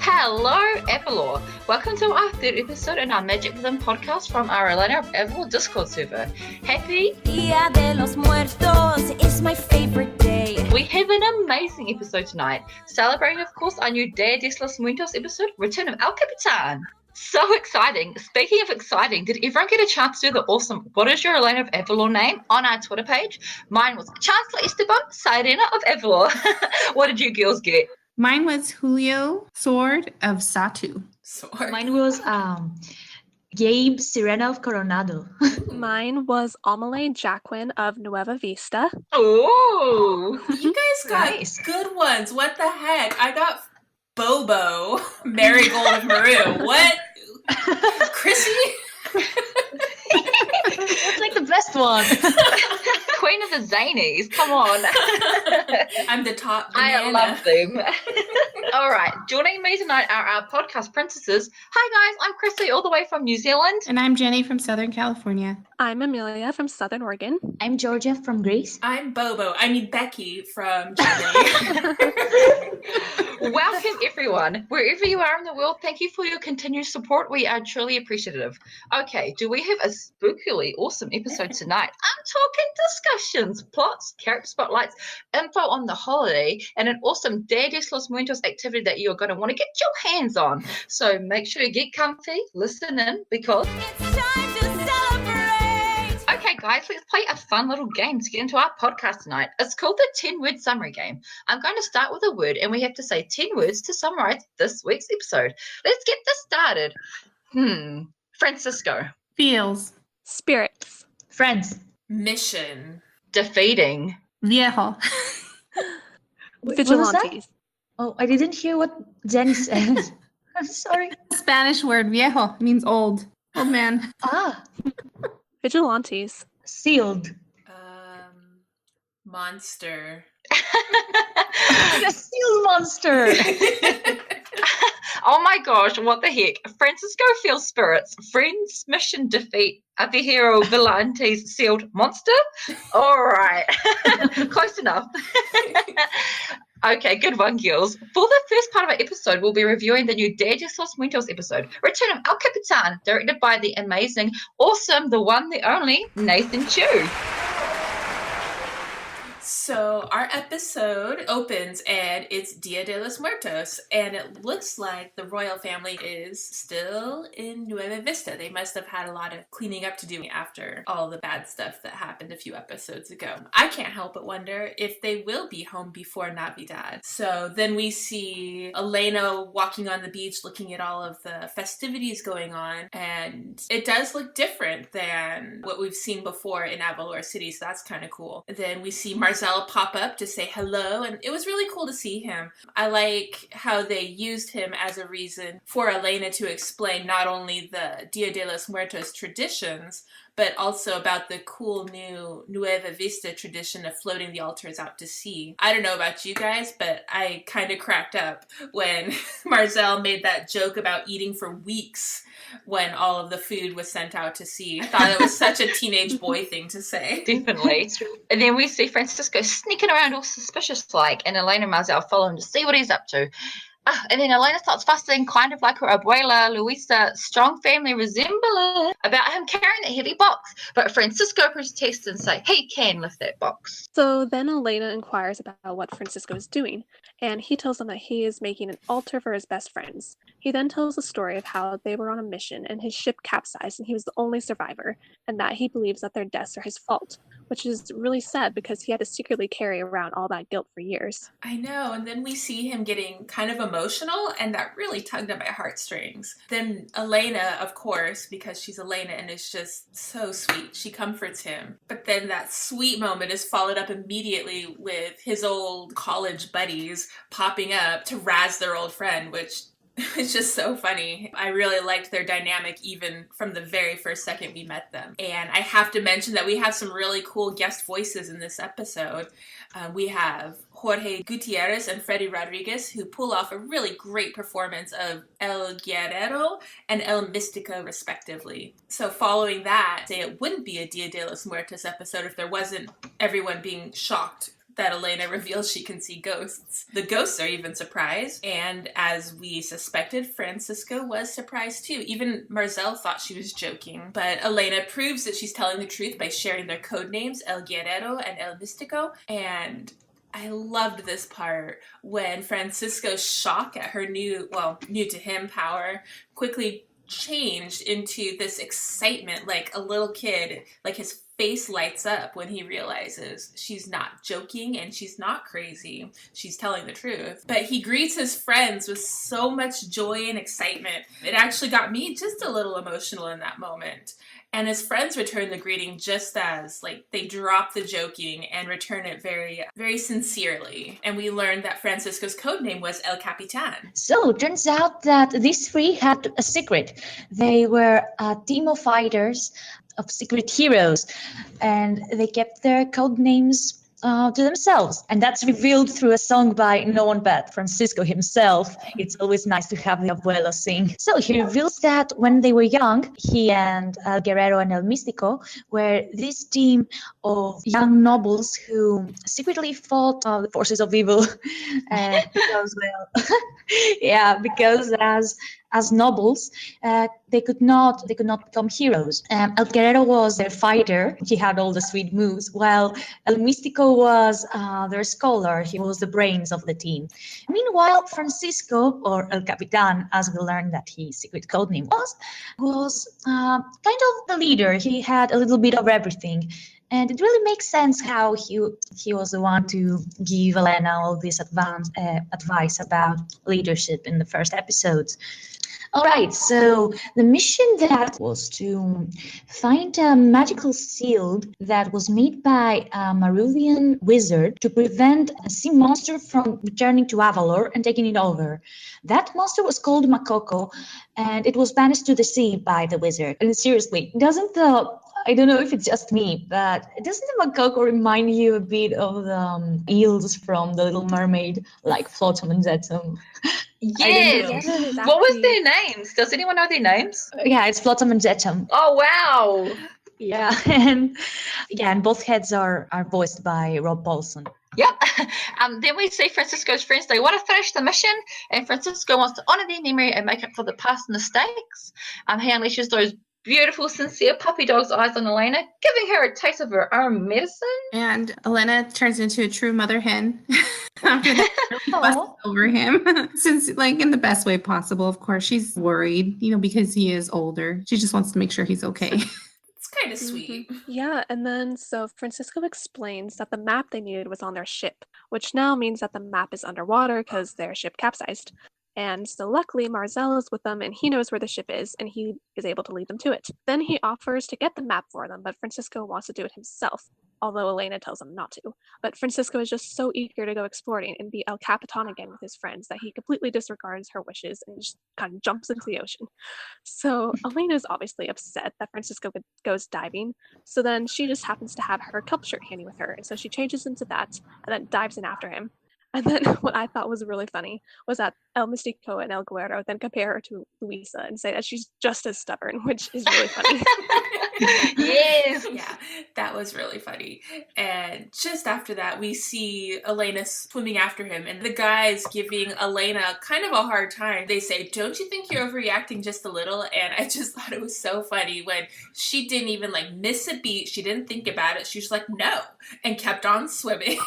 Hello, Avalor. Welcome to our third episode in our Magic Rhythm podcast from our Elena of Avalor Discord server. Happy Dia de los Muertos is my favorite day. We have an amazing episode tonight, celebrating, of course, our new Dia de los Muertos episode, Return of El Capitan. So exciting. Speaking of exciting, did everyone get a chance to do the awesome What is your Elena of Avalor name on our Twitter page? Mine was Chancellor Esteban Sirena of Avalor. What did you girls get? Mine was Julio Sword of Satu. Mine was Gabe Sirena of Coronado. Mine was Amelie Jacquin of Nueva Vista. Oh, you guys got nice. Good ones. What the heck? I got Bobo, Marigold of Maru. What? Chrissy? That's like the best one. Queen of the Zanies. Come on. I'm the top banana. I love them. All right. Joining me tonight are our podcast princesses. Hi, guys. I'm Chrissy, all the way from New Zealand. And I'm Jenny from Southern California. I'm Amelia from Southern Oregon. I'm Georgia from Greece. I'm Becky from Germany. Welcome, everyone. Wherever you are in the world, thank you for your continued support. We are truly appreciative. Okay, do we have a spookily awesome episode tonight? I'm talking discussions, plots, character spotlights, info on the holiday, and an awesome Dia de los Muertos activity that you're going to want to get your hands on. So make sure you get comfy, listen in, because It's time to celebrate. okay, guys, let's play a fun little game to get into our podcast tonight. It's called the 10-word summary game. I'm going to start with a word, and we have to say 10 words to summarize this week's episode. Let's get this started. Francisco. Feels. Spirits. Friends. Mission. Defeating. Viejo. Wait, what was that? Vigilantes. Oh, I didn't hear what Jenny said. I'm sorry. Spanish word viejo means old. Old man. Ah, Vigilantes. sealed. Monster. The sealed monster. Oh my gosh, what the heck? Francisco feels spirits. Friends, mission, defeat. A hero, Vigilantes, sealed monster? All right. Close enough. Okay, good one, girls. For the first part of our episode, we'll be reviewing the new Dia de los Muertos episode, Return of El Capitan, directed by the amazing, awesome, the one, the only, Nathan Chu. So our episode opens and it's Dia de los Muertos, and it looks like the royal family is still in Nueva Vista. They must have had a lot of cleaning up to do after all the bad stuff that happened a few episodes ago. I can't help but wonder if they will be home before Navidad. So then we see Elena walking on the beach looking at all of the festivities going on, and it does look different than what we've seen before in Avalor City, so that's kind of cool. And then we see Marcel pop up to say hello, and it was really cool to see him. I like how they used him as a reason for Elena to explain not only the Dia de los Muertos traditions, but also about the cool new Nueva Vista tradition of floating the altars out to sea. I don't know about you guys, but I kind of cracked up when Marcel made that joke about eating for weeks when all of the food was sent out to sea. I thought it was such a teenage boy thing to say. Definitely. And then we see Francisco sneaking around all suspicious-like, and Elena and Marcel follow him to see what he's up to. And then Elena starts fussing, kind of like her abuela, Luisa, strong family resemblance, about him carrying a heavy box. But Francisco protests and says he can lift that box. So then Elena inquires about what Francisco is doing, and he tells them that he is making an altar for his best friends. He then tells a story of how they were on a mission and his ship capsized and he was the only survivor, and that he believes that their deaths are his fault, which is really sad because he had to secretly carry around all that guilt for years. I know, and then we see him getting kind of emotional, and that really tugged at my heartstrings. Then Elena, of course, because she's Elena and is just so sweet, she comforts him. But then that sweet moment is followed up immediately with his old college buddies popping up to razz their old friend, which is just so funny. I really liked their dynamic even from the very first second we met them. And I have to mention that we have some really cool guest voices in this episode. We have Jorge Gutierrez and Freddy Rodriguez, who pull off a really great performance of El Guerrero and El Místico, respectively. So following that, it wouldn't be a Dia de los Muertos episode if there wasn't everyone being shocked that Elena reveals she can see ghosts. The ghosts are even surprised, and as we suspected, Francisco was surprised too. Even Marcel thought she was joking, but Elena proves that she's telling the truth by sharing their code names, El Guerrero and El Místico, and I loved this part when Francisco's shock at her new to him power quickly changed into this excitement, like a little kid. Like his face lights up when he realizes she's not joking and she's not crazy. She's telling the truth. But he greets his friends with so much joy and excitement. It actually got me just a little emotional in that moment. And his friends return the greeting just as, like, they drop the joking and return it very, very sincerely. And we learned that Francisco's code name was El Capitan. So it turns out that these three had a secret. They were a team of fighters, of secret heroes, and they kept their code names to themselves. And that's revealed through a song by no one but Francisco himself. It's always nice to have the abuelo sing. So he reveals that when they were young, he and El Guerrero and El Místico were this team of young nobles who secretly fought the forces of evil. Because as nobles, they could not become heroes. El Guerrero was their fighter. He had all the sweet moves, while El Místico was their scholar. He was the brains of the team. Meanwhile, Francisco, or El Capitan, as we learned that his secret codename was kind of the leader. He had a little bit of everything. And it really makes sense how he was the one to give Elena all this advice about leadership in the first episodes. All right, so the mission that was to find a magical seal that was made by a Maruvian wizard to prevent a sea monster from returning to Avalor and taking it over. That monster was called Makoko, and it was banished to the sea by the wizard. And seriously, I don't know if it's just me, but doesn't the Makoko remind you a bit of the eels from The Little Mermaid, like Flotsam and Jetsam? Yes. Yes, What was their names? Does anyone know their names? Yeah, it's Flotsam and Jetsam. Oh, wow. Yeah, and both heads are voiced by Rob Paulson. Yep. Then we see Francisco's friends. They want to finish the mission, and Francisco wants to honor their memory and make up for the past mistakes. He unleashes those beautiful, sincere puppy dog's eyes on Elena, giving her a taste of her own medicine. And Elena turns into a true mother hen after that busts over him. Since, like, in the best way possible, of course, she's worried, because he is older. She just wants to make sure he's okay. It's kind of sweet. Yeah, and then so Francisco explains that the map they needed was on their ship, which now means that the map is underwater because their ship capsized. And so luckily Marcel is with them and he knows where the ship is and he is able to lead them to it. Then he offers to get the map for them, but Francisco wants to do it himself, although Elena tells him not to. But Francisco is just so eager to go exploring and be El Capitan again with his friends that he completely disregards her wishes and just kind of jumps into the ocean. So Elena is obviously upset that Francisco goes diving, so then she just happens to have her kelp shirt handy with her, and so she changes into that and then dives in after him. And then what I thought was really funny was that El Místico and El Guerrero then compare her to Luisa and say that she's just as stubborn, which is really funny. Yes. Yeah, that was really funny. And just after that, we see Elena swimming after him, and the guys giving Elena kind of a hard time. They say, "Don't you think you're overreacting just a little?" And I just thought it was so funny when she didn't even miss a beat. She didn't think about it. She was like, "No," and kept on swimming.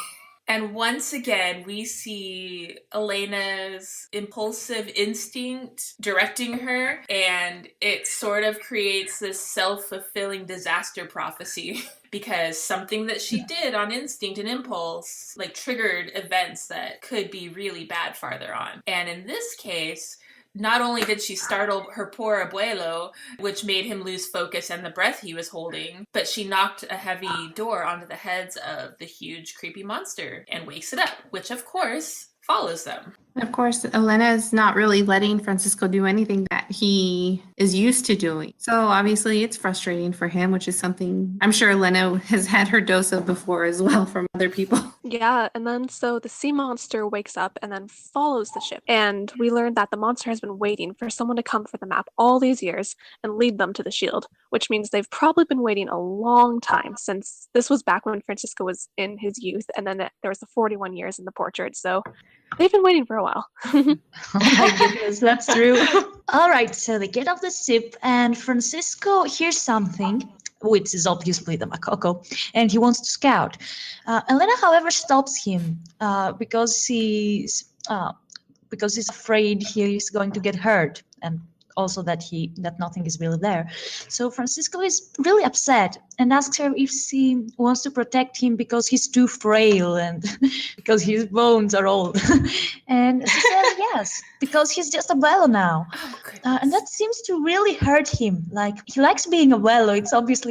And once again, we see Elena's impulsive instinct directing her, and it sort of creates this self-fulfilling disaster prophecy because something that she did on instinct and impulse triggered events that could be really bad farther on. And in this case, not only did she startle her poor abuelo, which made him lose focus and the breath he was holding, but she knocked a heavy door onto the heads of the huge, creepy monster and wakes it up, which, of course, follows them. Of course, Elena is not really letting Francisco do anything that he is used to doing. So obviously it's frustrating for him, which is something I'm sure Elena has had her dose of before as well from other people. Yeah, and then so the sea monster wakes up and then follows the ship. And we learn that the monster has been waiting for someone to come for the map all these years and lead them to the shield, which means they've probably been waiting a long time since this was back when Francisco was in his youth, and then there was the 41 years in the portrait. So they've been waiting for a while. Oh my goodness, that's true. All right, so they get off the ship, and Francisco hears something, which is obviously the macaco, and he wants to scout. Elena, however, stops him because he's afraid he's going to get hurt, and also that nothing is really there. So Francisco is really upset and asks her if she wants to protect him because he's too frail and because his bones are old. And she says yes, because he's just a abuelo now. And that seems to really hurt him. Like, he likes being a abuelo. It's obvious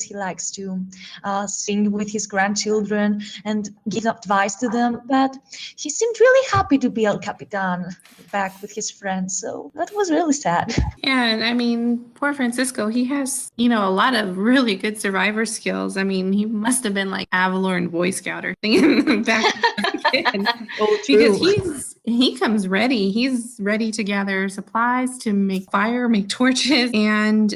he likes to sing with his grandchildren and give advice to them. But he seemed really happy to be El Capitan back with his friends. So that was really sad. Yeah, and I mean, poor Francisco, he has, a lot of really good survivor skills. I mean, he must have been like Avalor and Boy Scout or thing back then. Because he comes ready. He's ready to gather supplies, to make fire, make torches. And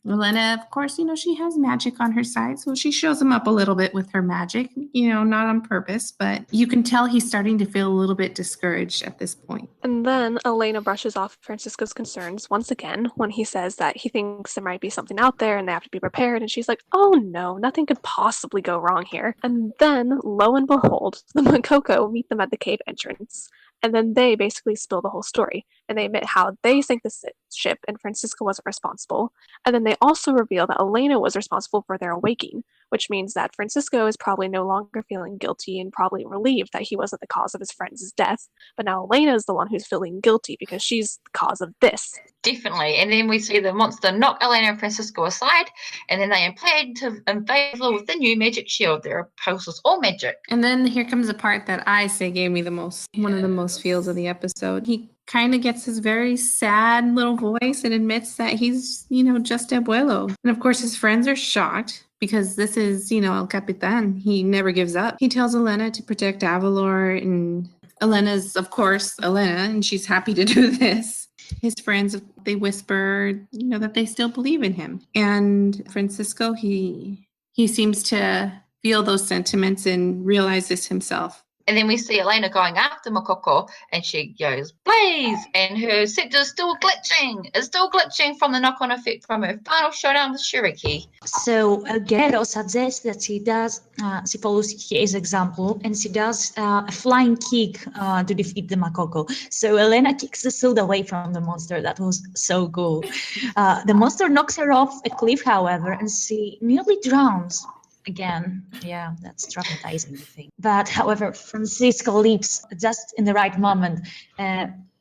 Elena, of course, she has magic on her side. So she shows him up a little bit with her magic, not on purpose. But you can tell he's starting to feel a little bit discouraged at this point. And then Elena brushes off Francisco's concerns once again when he says that he thinks there might be something out there and they have to be prepared. And she's like, oh no, nothing could possibly go wrong here. And then, lo and behold, the Makoko meet them at the cave entrance. And then they basically spill the whole story. And they admit how they sank the ship and Francisco wasn't responsible. And then they also reveal that Elena was responsible for their awakening, which means that Francisco is probably no longer feeling guilty and probably relieved that he wasn't the cause of his friend's death. But now Elena is the one who's feeling guilty because she's the cause of this. Definitely. And then we see the monster knock Elena and Francisco aside, and then they plan to invade with the new magic shield. Their opposed all magic. And then here comes the part that I say gave me one of the most feels of the episode. He kind of gets his very sad little voice and admits that he's, just abuelo. And of course, his friends are shocked because this is, El Capitan. He never gives up. He tells Elena to protect Avalor, and Elena's, of course, Elena, and she's happy to do this. His friends, they whisper, that they still believe in him. And Francisco, he seems to feel those sentiments and realize this himself. And then we see Elena going after Makoko, and she goes, Blaze! And her scepter is still glitching from the knock-on effect from her final showdown with Shiriki. So Guerrero suggests that she follows his example, and she does a flying kick to defeat the Makoko. So Elena kicks the shield away from the monster. That was so cool. The monster knocks her off a cliff, however, and she nearly drowns. Again, yeah, that's traumatizing, I think. But however, Francisco leaps just in the right moment.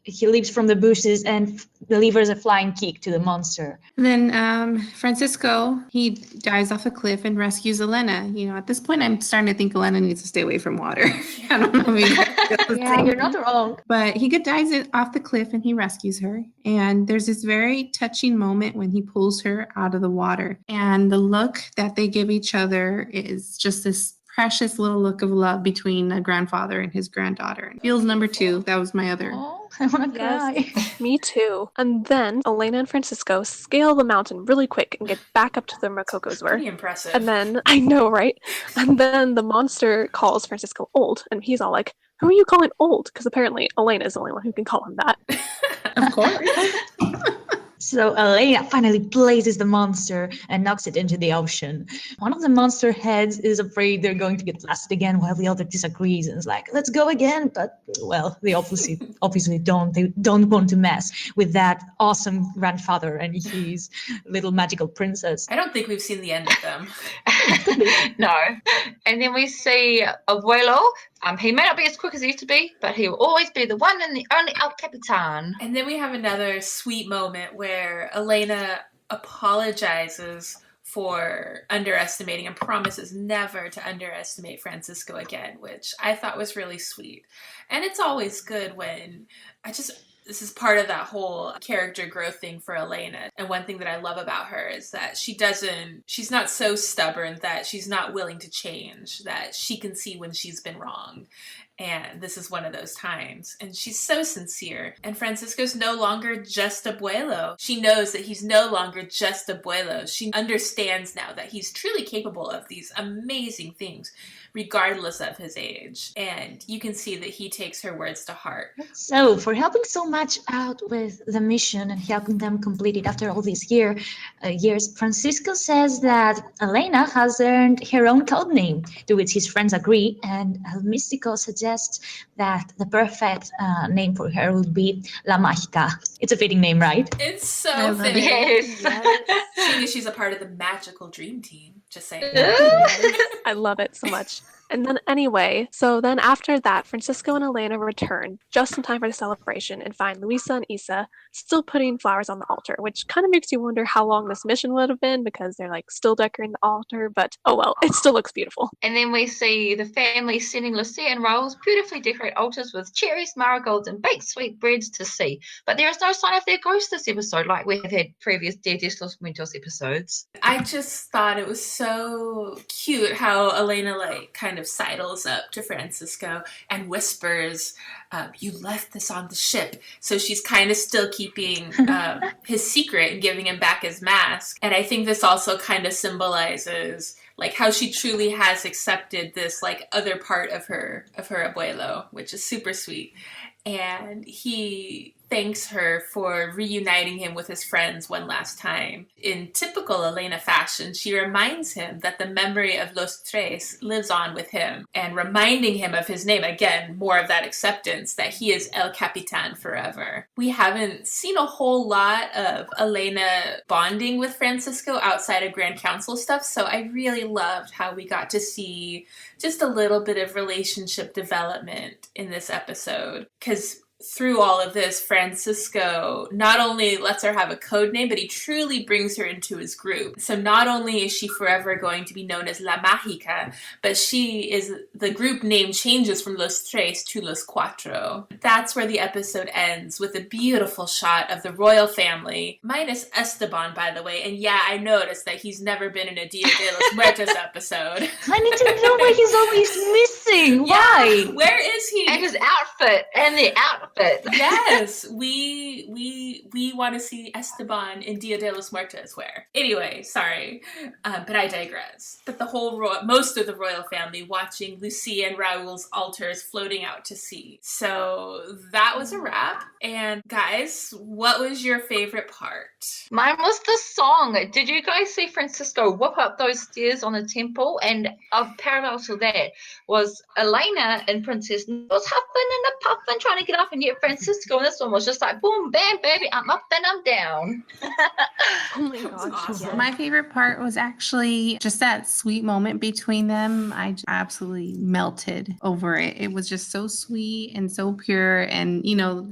He leaps from the bushes and delivers a flying kick to the monster. Then Francisco, he dives off a cliff and rescues Elena. At this point, I'm starting to think Elena needs to stay away from water. I don't know if you guys feel the Yeah, same. you're not wrong. But he dives off the cliff and he rescues her. And there's this very touching moment when he pulls her out of the water. And the look that they give each other is just this precious little look of love between a grandfather and his granddaughter. Feels number 2. That was my other. Oh, I want to cry. Me too. And then Elena and Francisco scale the mountain really quick and get back up to where Makoko's were. Pretty impressive. And then, I know, right? And then the monster calls Francisco old, and he's all like, who are you calling old? Because apparently Elena is the only one who can call him that. Of course. So Elena finally blazes the monster and knocks it into the ocean. One of the monster heads is afraid they're going to get blasted again, while the other disagrees and is like, let's go again. But, well, they obviously don't. They don't want to mess with that awesome grandfather and his little magical princess. I don't think we've seen the end of them. No. And then we see Abuelo. He may not be as quick as he used to be, but he will always be the one and the only El Capitan. And then we have another sweet moment where Elena apologizes for underestimating and promises never to underestimate Francisco again, which I thought was really sweet. And it's always good when This is part of that whole character growth thing for Elena. And one thing that I love about her is that she's not so stubborn that she's not willing to change, that she can see when she's been wrong. And this is one of those times. And she's so sincere. And Francisco's no longer just Abuelo. She knows that he's no longer just Abuelo. She understands now that he's truly capable of these amazing things, regardless of his age. And you can see that he takes her words to heart. So, for helping so much out with the mission and helping them complete it after all these years, Francisco says that Elena has earned her own code name, to which his friends agree, and El Místico suggests that the perfect name for her would be La Mágica. It's a fitting name, right? It's so fitting. Yes. Seeing as she's a part of the magical dream team. Just saying. I love it so much. And then anyway, so then after that, Francisco and Elena return just in time for the celebration and find Luisa and Isa still putting flowers on the altar, which kind of makes you wonder how long this mission would have been because they're like still decorating the altar, but oh well, it still looks beautiful. And then we see the family sending Lucia and Raul's beautifully decorated altars with cherries, marigolds, and baked sweetbreads to see. But there is no sign of their ghosts this episode, like we have had previous Dia de los Muertos episodes. I just thought it was so cute how Elena kind of sidles up to Francisco and whispers, you left this on the ship. So she's kind of still keeping his secret and giving him back his mask. And I think this also kind of symbolizes how she truly has accepted this other part of her abuelo, which is super sweet. And he thanks her for reuniting him with his friends one last time. In typical Elena fashion, she reminds him that the memory of Los Tres lives on with him, and reminding him of his name, again, more of that acceptance that he is El Capitan forever. We haven't seen a whole lot of Elena bonding with Francisco outside of Grand Council stuff, so I really loved how we got to see just a little bit of relationship development in this episode, because through all of this, Francisco not only lets her have a code name, but he truly brings her into his group. So not only is she forever going to be known as La Mágica, but the group name changes from Los Tres to Los Cuatro. That's where the episode ends, with a beautiful shot of the royal family, minus Esteban, by the way. And yeah, I noticed that he's never been in a Dia de los Muertos episode. I need to know why he's always missing. Why? Yeah, where is he? And his outfit, and the outfit. Yes, we want to see Esteban in Dia de los Muertos. Where? Anyway, sorry, but I digress. But most of the royal family watching Lucia and Raul's altars floating out to sea. So that was a wrap. And guys, what was your favorite part? Mine was the song. Did you guys see Francisco whip up those stairs on the temple? And parallel to that was Elena and Princess was huffing and a puffing trying to get up, and yet Francisco and this one was just like boom, bam, baby, I'm up and I'm down. Oh my gosh. Awesome. My favorite part was actually just that sweet moment between them. I absolutely melted over it. It was just so sweet and so pure, and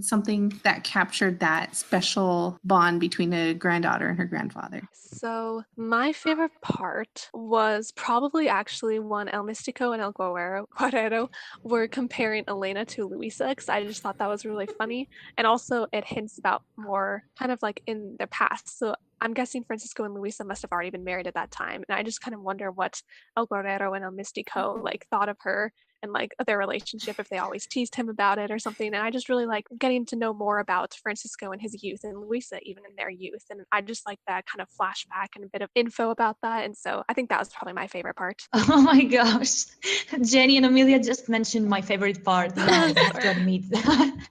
something that captured that special bond between a granddaughter and her grandfather. So my favorite part was probably actually when El Místico and El Guerrero were comparing Elena to Luisa, because I just thought that was really funny. And also it hints about more kind of in their past. So I'm guessing Francisco and Luisa must have already been married at that time. And I just kind of wonder what El Guerrero and El Místico thought of her and their relationship, if they always teased him about it or something. And I just really like getting to know more about Francisco and his youth, and Luisa even in their youth. And I just like that kind of flashback and a bit of info about that. And so I think that was probably my favorite part. Oh my gosh. Jenny and Amelia just mentioned my favorite part. I have to admit that.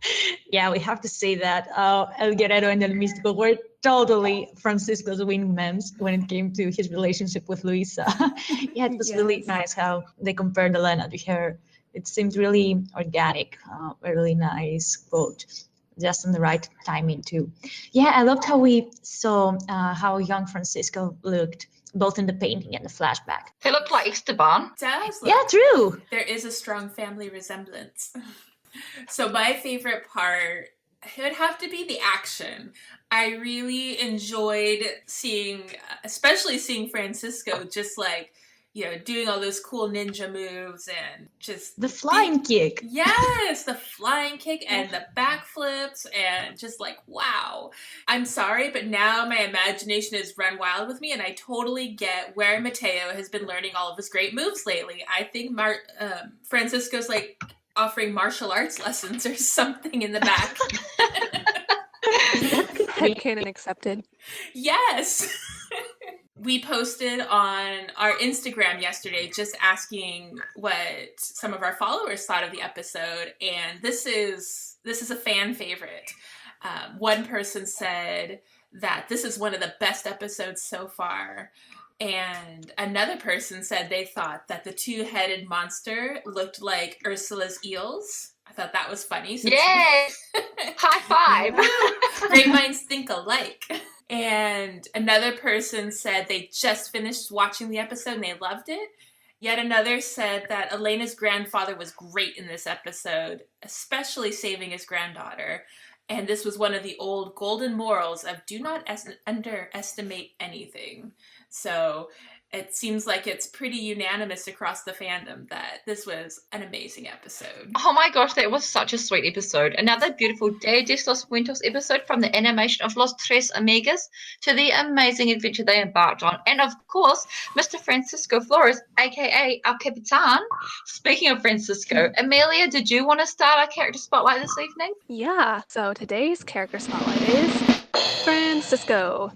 Yeah, we have to say that El Guerrero and El Místico were totally Francisco's wingmans when it came to his relationship with Luisa. Yeah, it was really nice how they compared Elena to her. It seemed really organic, a really nice quote, just in the right timing too. Yeah, I loved how we saw how young Francisco looked, both in the painting and the flashback. He looked like Esteban. Yeah, true. There is a strong family resemblance. So my favorite part, it would have to be the action. I really enjoyed especially seeing Francisco just doing all those cool ninja moves and just The flying kick. Yes, the flying kick and the backflips and just like, wow. I'm sorry, but now my imagination has run wild with me and I totally get where Mateo has been learning all of his great moves lately. I think Francisco's like offering martial arts lessons or something in the back. Headcanon accepted. Yes. We posted on our Instagram yesterday just asking what some of our followers thought of the episode, and this is a fan favorite. One person said that this is one of the best episodes so far, and another person said they thought that the two-headed monster looked like Ursula's eels. I thought that was funny. Yes! High five! Great minds think alike. And another person said they just finished watching the episode and they loved it. Yet another said that Elena's grandfather was great in this episode, especially saving his granddaughter. And this was one of the old golden morals of do not underestimate anything. So it seems like it's pretty unanimous across the fandom that this was an amazing episode. Oh my gosh, that was such a sweet episode. Another beautiful Dia de los Muertos episode, from the animation of Los Tres Amigas to the amazing adventure they embarked on. And of course, Mr. Francisco Flores, aka El Capitan. Speaking of Francisco, Amelia, did you want to start our character spotlight this evening? Yeah, so today's character spotlight is Francisco.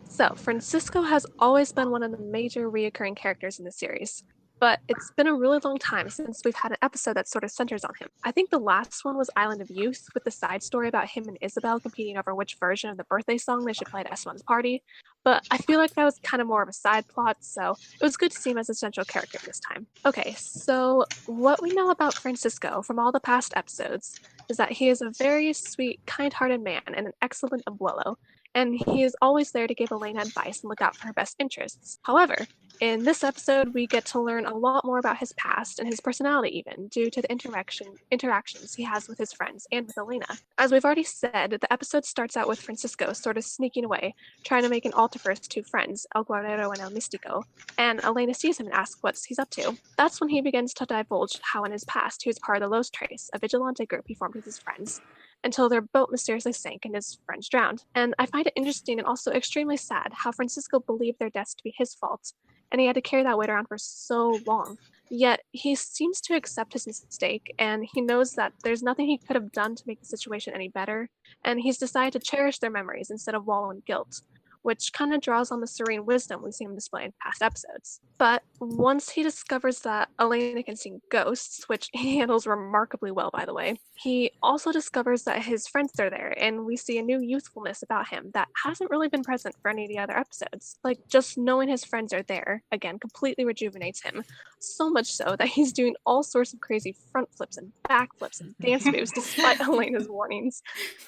So, Francisco has always been one of the major reoccurring characters in the series, but it's been a really long time since we've had an episode that sort of centers on him. I think the last one was Island of Youth, with the side story about him and Isabel competing over which version of the birthday song they should play at Esteban's party, but I feel like that was kind of more of a side plot, so it was good to see him as a central character this time. Okay, so what we know about Francisco from all the past episodes is that he is a very sweet, kind-hearted man and an excellent abuelo, and he is always there to give Elena advice and look out for her best interests. However, in this episode, we get to learn a lot more about his past and his personality even, due to the interactions he has with his friends and with Elena. As we've already said, the episode starts out with Francisco sort of sneaking away, trying to make an altar for his two friends, El Guerrero and El Místico, and Elena sees him and asks what he's up to. That's when he begins to divulge how in his past he was part of the Los Tres, a vigilante group he formed with his friends, until their boat mysteriously sank and his friends drowned. And I find it interesting and also extremely sad how Francisco believed their deaths to be his fault, and he had to carry that weight around for so long. Yet he seems to accept his mistake, and he knows that there's nothing he could have done to make the situation any better, and he's decided to cherish their memories instead of wallow in guilt, which kind of draws on the serene wisdom we've seen him display in past episodes. But once he discovers that Elena can see ghosts, which he handles remarkably well, by the way, he also discovers that his friends are there, and we see a new youthfulness about him that hasn't really been present for any of the other episodes. Like, just knowing his friends are there, again, completely rejuvenates him, so much so that he's doing all sorts of crazy front flips and back flips and dance moves despite Elena's warnings.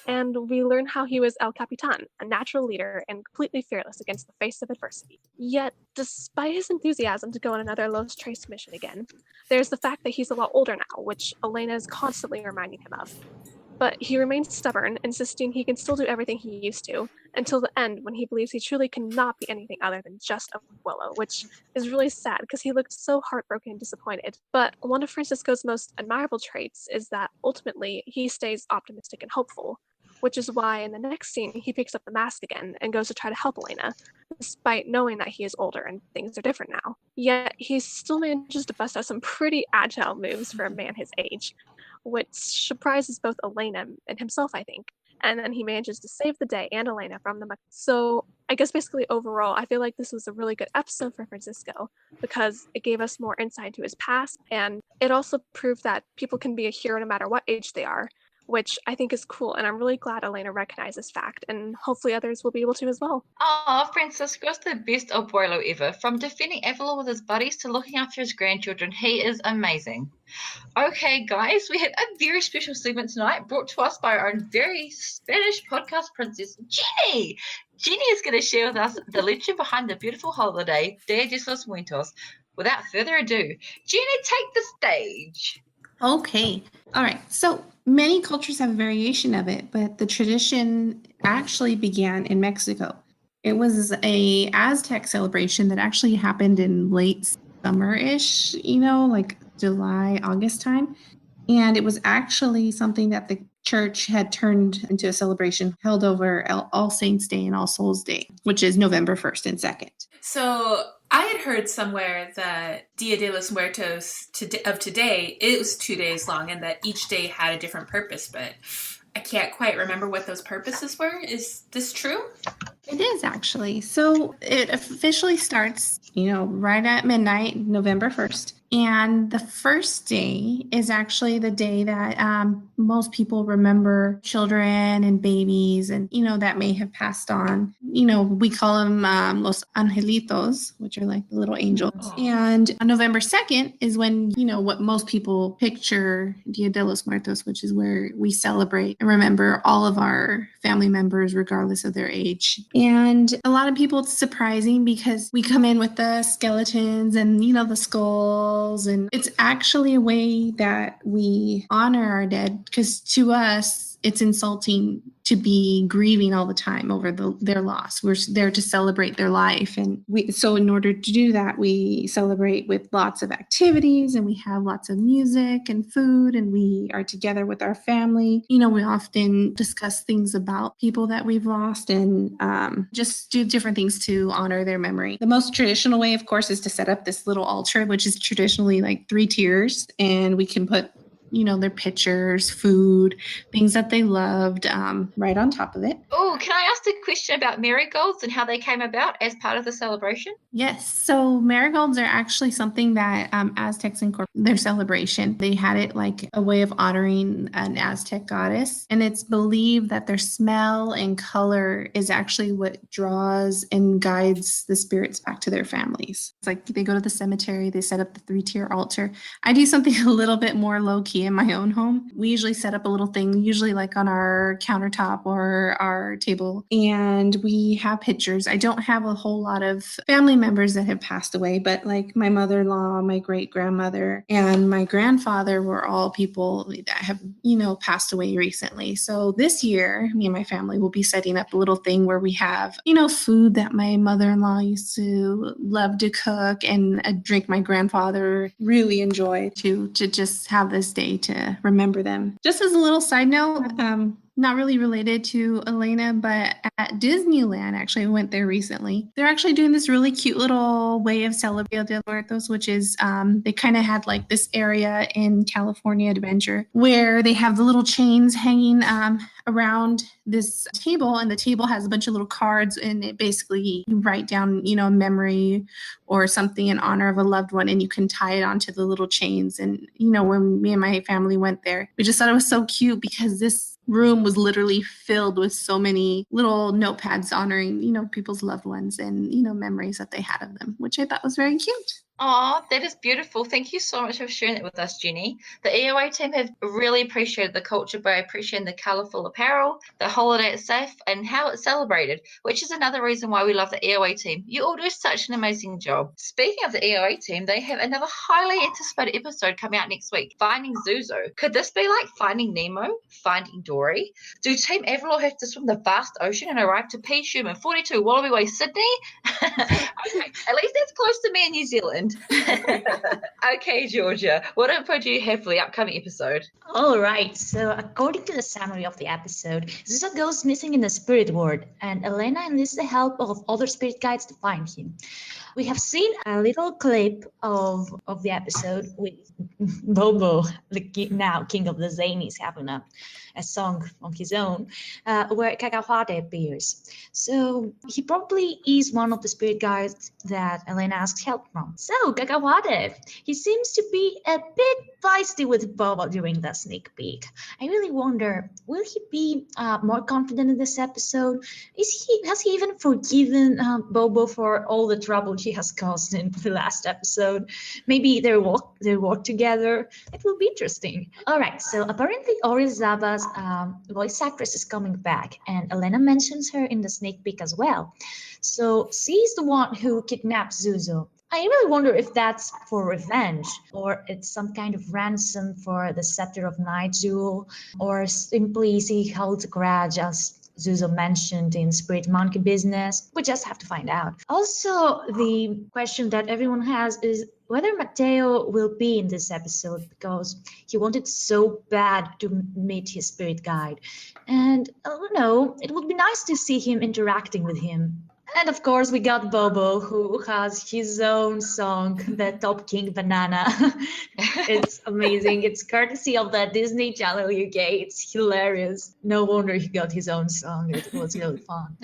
And we learn how he was El Capitan, a natural leader and completely fearless against the face of adversity. Yet, despite his enthusiasm to go on another Los Tres mission again, there's the fact that he's a lot older now, which Elena is constantly reminding him of. But he remains stubborn, insisting he can still do everything he used to, until the end when he believes he truly cannot be anything other than just a abuelo, which is really sad because he looked so heartbroken and disappointed. But one of Francisco's most admirable traits is that ultimately he stays optimistic and hopeful, which is why in the next scene he picks up the mask again and goes to try to help Elena, despite knowing that he is older and things are different now. Yet he still manages to bust out some pretty agile moves for a man his age, which surprises both Elena and himself, I think. And then he manages to save the day and Elena from the mech. So I guess basically overall, I feel like this was a really good episode for Francisco because it gave us more insight into his past, and it also proved that people can be a hero no matter what age they are, which I think is cool, and I'm really glad Elena recognized this fact, and hopefully others will be able to as well. Oh, Francisco's the best abuelo ever. From defending Avalor with his buddies to looking after his grandchildren, he is amazing. Okay, guys, we have a very special segment tonight brought to us by our own very Spanish podcast princess, Jenny. Jenny is going to share with us the legend behind the beautiful holiday, Dia de los Muertos. Without further ado, Jenny, take the stage. Okay. All right. So many cultures have a variation of it, but the tradition actually began in Mexico. It was a Aztec celebration that actually happened in late summer-ish, like July, August time. And it was actually something that the church had turned into a celebration held over All Saints Day and All Souls Day, which is November 1st and 2nd. So I had heard somewhere that Dia de los Muertos of today, it was 2 days long and that each day had a different purpose, but I can't quite remember what those purposes were. Is this true? It is actually. So it officially starts, right at midnight, November 1st. And the first day is actually the day that most people remember children and babies and, that may have passed on. We call them Los Angelitos, which are like the little angels. Oh. And on November 2nd is when, what most people picture Dia de los Muertos, which is where we celebrate and remember all of our family members, regardless of their age. And a lot of people, it's surprising because we come in with the skeletons and, the skulls. And it's actually a way that we honor our dead, because to us, it's insulting to be grieving all the time over their loss. We're there to celebrate their life. And so in order to do that, we celebrate with lots of activities and we have lots of music and food and we are together with our family. We often discuss things about people that we've lost and just do different things to honor their memory. The most traditional way, of course, is to set up this little altar, which is traditionally like 3 tiers, and we can put their pictures, food, things that they loved, right on top of it. Oh, can I ask a question about marigolds and how they came about as part of the celebration? Yes. So marigolds are actually something that Aztecs incorporated their celebration. They had it like a way of honoring an Aztec goddess. And it's believed that their smell and color is actually what draws and guides the spirits back to their families. It's like they go to the cemetery, they set up the 3-tier altar. I do something a little bit more low-key in my own home. We usually set up a little thing, usually like on our countertop or our table, and we have pictures. I don't have a whole lot of family members that have passed away, but like my mother-in-law, my great-grandmother, and my grandfather were all people that have, passed away recently. So this year, me and my family will be setting up a little thing where we have, food that my mother-in-law used to love to cook and a drink my grandfather really enjoyed to just have this day to remember them. Just as a little side note, not really related to Elena, but at Disneyland, actually, I went there recently. They're actually doing this really cute little way of celebrating Dia de Muertos, which is they kind of had like this area in California Adventure where they have the little chains hanging around this table, and the table has a bunch of little cards, and it basically you write down, a memory or something in honor of a loved one, and you can tie it onto the little chains. And, when me and my family went there, we just thought it was so cute because this room was literally filled with so many little notepads honoring, people's loved ones and, memories that they had of them, which I thought was very cute. Oh, that is beautiful. Thank you so much for sharing it with us, Jenny. The EOA team have really appreciated the culture by appreciating the colourful apparel, the holiday itself, and how it's celebrated, which is another reason why we love the EOA team. You all do such an amazing job. Speaking of the EOA team, they have another highly anticipated episode coming out next week, Finding Zuzo. Could this be like Finding Nemo, Finding Dory? Do Team Avalor have to swim the vast ocean and arrive to P. Schumann 42 Wallaby Way, Sydney? Okay, at least that's close to me in New Zealand. Okay, Georgia, what info do you have for the upcoming episode? All right, so according to the summary of the episode, Zuzo goes missing in the spirit world, and Elena enlists the help of other spirit guides to find him. We have seen a little clip of the episode with Bobo, now king of the Zanies, having a song on his own, where Cacahuate appears. So he probably is one of the spirit guides that Elena asks help from. So Cacahuate, he seems to be a bit feisty with Bobo during the sneak peek. I really wonder, will he be more confident in this episode? Has he even forgiven Bobo for all the trouble he has caused in the last episode? Maybe they work together. It will be interesting. All right, so apparently Orizaba's voice actress is coming back, and Elena mentions her in the sneak peek as well. So she's the one who kidnapped Zuzo. I really wonder if that's for revenge, or it's some kind of ransom for the Scepter of Night jewel, or simply she holds a grudge, as Zuzo mentioned in Spirit Monkey Business. We just have to find out. Also, the question that everyone has is whether Matteo will be in this episode because he wanted so bad to meet his spirit guide. And I don't know, it would be nice to see him interacting with him. And of course, we got Bobo, who has his own song, the Top King Banana. It's amazing. It's courtesy of the Disney Channel UK. It's hilarious. No wonder he got his own song. It was really fun.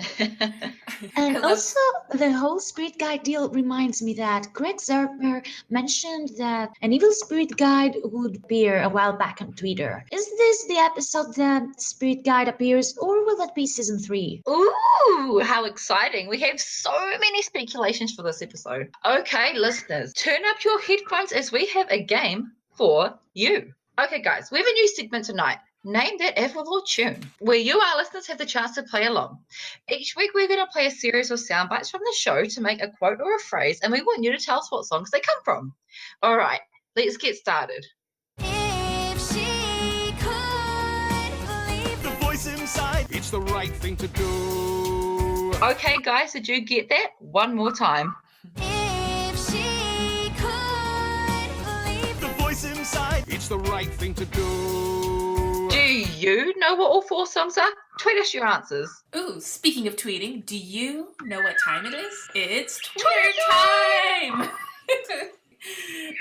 And also, the whole spirit guide deal reminds me that Greg Zerper mentioned that an evil spirit guide would appear a while back on Twitter. Is this the episode that spirit guide appears, or will that be season 3? Ooh, how exciting. We have so many speculations for this episode. Okay, listeners, turn up your headphones as we have a game for you. Okay, guys, we have a new segment tonight. Name that Avalor tune, where you, our listeners, have the chance to play along. Each week, we're going to play a series of sound bites from the show to make a quote or a phrase, and we want you to tell us what songs they come from. All right, let's get started. If she could leave The voice inside, it's the right thing to do. Okay, guys, did you get that? One more time. If she could leave The voice inside, it's the right thing to do. Do you know what all 4 songs are? Tweet us your answers. Ooh, speaking of tweeting, do you know what time it is? It's Twitter time!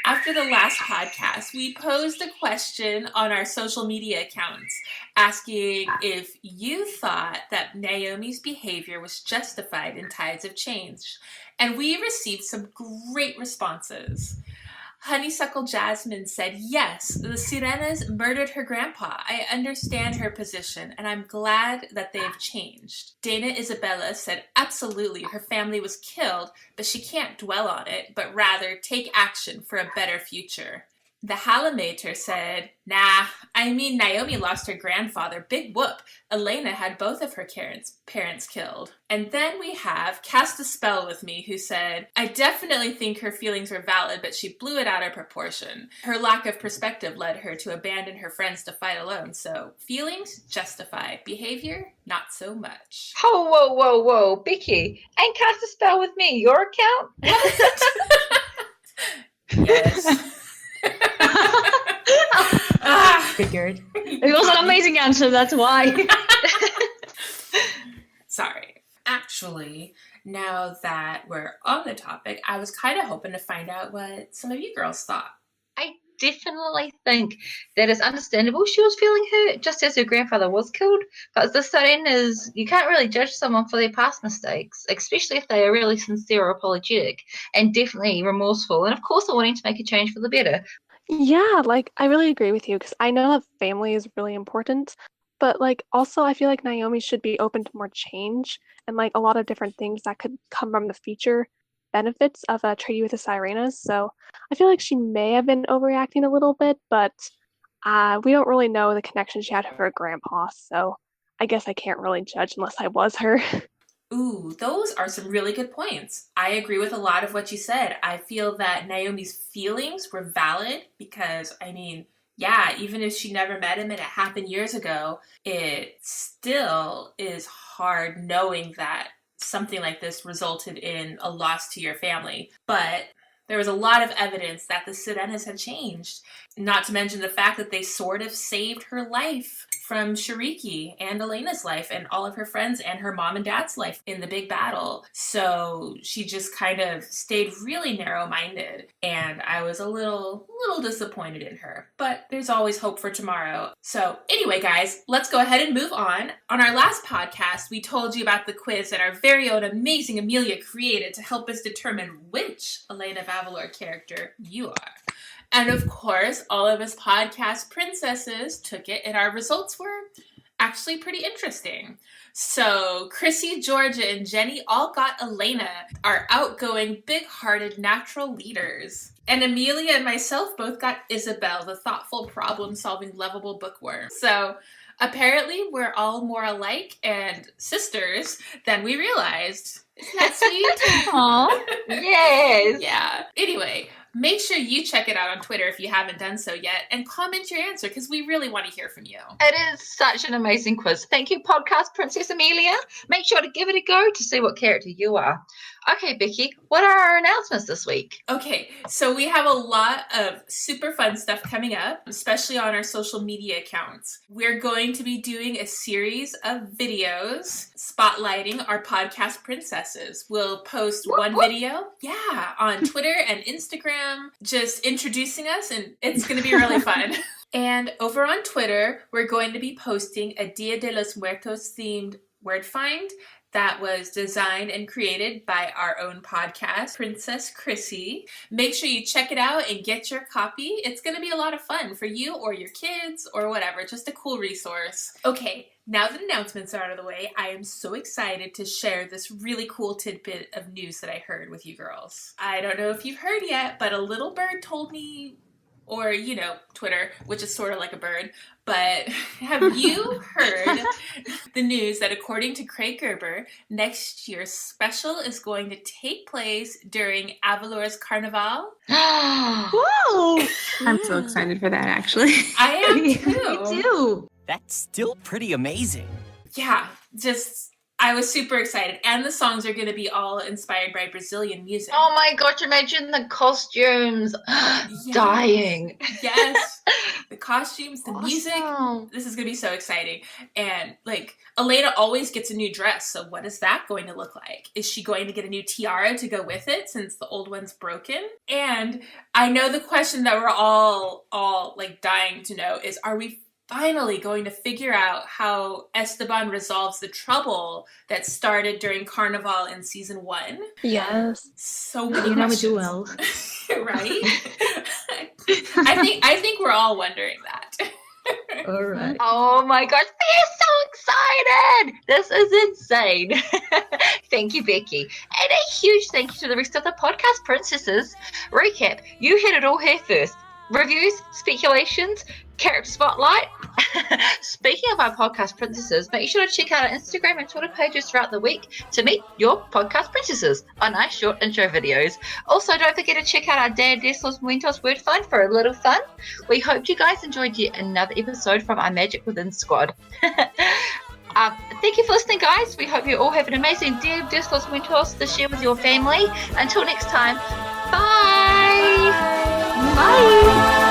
After the last podcast, we posed a question on our social media accounts asking if you thought that Naomi's behavior was justified in tides of change. And we received some great responses. Honeysuckle Jasmine said, yes, the Sirenas murdered her grandpa. I understand her position, and I'm glad that they've changed. Dana Isabella said, absolutely, her family was killed, but she can't dwell on it, but rather take action for a better future. The Halimator said, nah, I mean, Naomi lost her grandfather. Big whoop. Elena had both of her parents killed. And then we have Cast a Spell with Me, who said, I definitely think her feelings were valid, but she blew it out of proportion. Her lack of perspective led her to abandon her friends to fight alone. So feelings, justified. Behavior, not so much. Oh, whoa. Becky, ain't Cast a Spell with Me your account? Yes. Figured. It was an amazing answer, that's why. Sorry. Actually, now that we're on the topic, I was kind of hoping to find out what some of you girls thought. I definitely think that it's understandable she was feeling hurt, just as her grandfather was killed. But the thing is, you can't really judge someone for their past mistakes, especially if they are really sincere or apologetic, and definitely remorseful, and of course are wanting to make a change for the better. Yeah, like I really agree with you because I know that family is really important, but like also I feel like Naomi should be open to more change and like a lot of different things that could come from the future benefits of a treaty with the Sirenas. So I feel like she may have been overreacting a little bit, but we don't really know the connection she had to her grandpa, so I guess I can't really judge unless I was her. Ooh, those are some really good points. I agree with a lot of what you said. I feel that Naomi's feelings were valid because, I mean, yeah, even if she never met him and it happened years ago, it still is hard knowing that something like this resulted in a loss to your family. But there was a lot of evidence that the Sirenas had changed. Not to mention the fact that they sort of saved her life from Shariki and Elena's life and all of her friends and her mom and dad's life in the big battle. So she just kind of stayed really narrow-minded, and I was a little disappointed in her. But there's always hope for tomorrow. So anyway, guys, let's go ahead and move on. On our last podcast, we told you about the quiz that our very own amazing Amelia created to help us determine which Elena of Avalor character you are. And of course, all of us podcast princesses took it, and our results were actually pretty interesting. So Chrissy, Georgia, and Jenny all got Elena, our outgoing, big-hearted, natural leaders. And Amelia and myself both got Isabel, the thoughtful, problem-solving, lovable bookworm. So apparently we're all more alike and sisters than we realized. Isn't that sweet? Aww. Yes. Yeah. Anyway, Make sure you check it out on Twitter if you haven't done so yet, and comment your answer because we really want to hear from you. It is such an amazing quiz. Thank you, Podcast Princess Amelia. Make sure to give it a go to see what character you are. Okay, Becky, what are our announcements this week? Okay, so we have a lot of super fun stuff coming up, especially on our social media accounts. We're going to be doing a series of videos spotlighting our podcast princesses. We'll post one video, on Twitter and Instagram, just introducing us, and it's going to be really fun. And over on Twitter, we're going to be posting a Dia de los Muertos themed word find that was designed and created by our own podcast, Princess Chrissy. Make sure you check it out and get your copy. It's going to be a lot of fun for you or your kids or whatever. Just a cool resource. Okay, now that announcements are out of the way, I am so excited to share this really cool tidbit of news that I heard with you girls. I don't know if you've heard yet, but a little bird told me, or, Twitter, which is sort of like a bird, but have you heard the news that according to Craig Gerber, next year's special is going to take place during Avalor's Carnival? Whoa! I'm so excited for that, actually. I am too. Me too. That's still pretty amazing. Yeah, I was super excited. And the songs are going to be all inspired by Brazilian music. Oh my gosh, imagine the costumes. Dying. Yes. The costumes, the music. This is going to be so exciting. And Elena always gets a new dress. So what is that going to look like? Is she going to get a new tiara to go with it since the old one's broken? And I know the question that we're all dying to know is, are we finally going to figure out how Esteban resolves the trouble that started during Carnival in season 1? Yes. So many questions. We do well. Right? I think we're all wondering that. All right. Oh my gosh, we're so excited! This is insane. Thank you, Becky. And a huge thank you to the rest of the podcast princesses. Recap, you had it all here first. Reviews, speculations, character spotlight. Speaking of our podcast princesses, make sure to check out our Instagram and Twitter pages throughout the week to meet your podcast princesses on nice short intro videos. Also, don't forget to check out our Dia de los Muertos word find for a little fun. We hope you guys enjoyed yet another episode from our Magic Within squad. Thank you for listening, guys. We hope you all have an amazing Dia de los Muertos to share with your family. Until next time, bye! Bye!